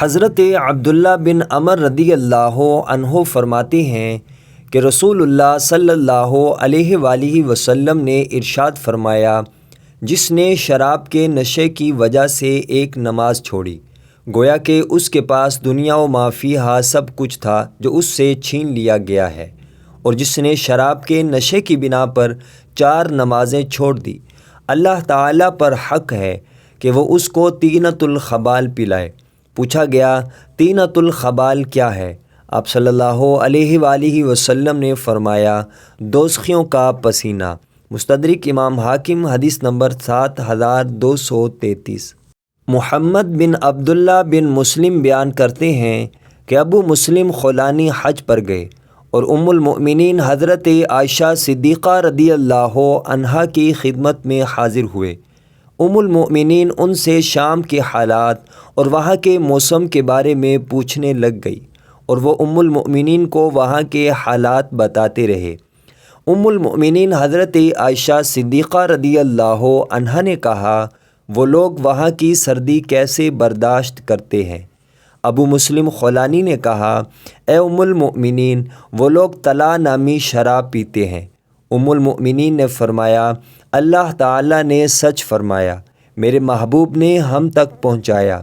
حضرت عبداللہ بن عمر رضی اللہ عنہ فرماتے ہیں کہ رسول اللہ صلی اللہ علیہ وآلہ وسلم نے ارشاد فرمایا، جس نے شراب کے نشے کی وجہ سے ایک نماز چھوڑی، گویا کہ اس کے پاس دنیا و ما فیہا سب کچھ تھا جو اس سے چھین لیا گیا ہے، اور جس نے شراب کے نشے کی بنا پر 4 نمازیں چھوڑ دی، اللہ تعالیٰ پر حق ہے کہ وہ اس کو طینۃ الخبال پلائے۔ پوچھا گیا، طینۃ الخبال کیا ہے؟ آپ صلی اللہ علیہ وآلہ وسلم نے فرمایا، دوزخیوں کا پسینہ۔ مستدرک امام حاکم، حدیث نمبر 7233۔ محمد بن عبداللہ بن مسلم بیان کرتے ہیں کہ ابو مسلم خولانی حج پر گئے اور ام المؤمنین حضرت عائشہ صدیقہ رضی اللہ عنہا کی خدمت میں حاضر ہوئے۔ ام المؤمنین ان سے شام کے حالات اور وہاں کے موسم کے بارے میں پوچھنے لگ گئی، اور وہ ام المؤمنین کو وہاں کے حالات بتاتے رہے۔ ام المؤمنین حضرت عائشہ صدیقہ رضی اللہ عنہا نے کہا، وہ لوگ وہاں کی سردی کیسے برداشت کرتے ہیں؟ ابو مسلم خولانی نے کہا، اے ام المؤمنین، وہ لوگ طلا نامی شراب پیتے ہیں۔ ام المؤمنین نے فرمایا، اللہ تعالیٰ نے سچ فرمایا، میرے محبوب نے ہم تک پہنچایا۔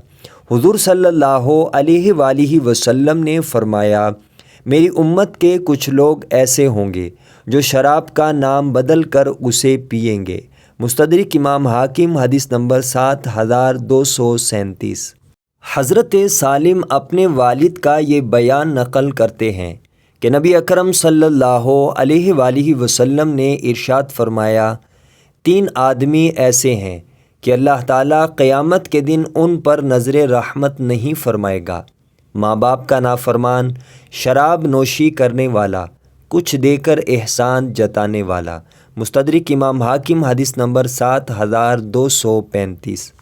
حضور صلی اللہ علیہ وآلہ وسلم نے فرمایا، میری امت کے کچھ لوگ ایسے ہوں گے جو شراب کا نام بدل کر اسے پئیں گے۔ مستدرک امام حاکم، حدیث نمبر 7237۔ حضرت سالم اپنے والد کا یہ بیان نقل کرتے ہیں کہ نبی اکرم صلی اللہ علیہ وآلہ وسلم نے ارشاد فرمایا، 3 آدمی ایسے ہیں کہ اللہ تعالیٰ قیامت کے دن ان پر نظر رحمت نہیں فرمائے گا: ماں باپ کا نافرمان، شراب نوشی کرنے والا، کچھ دے کر احسان جتانے والا۔ مستدرک امام حاکم، حدیث نمبر 7235۔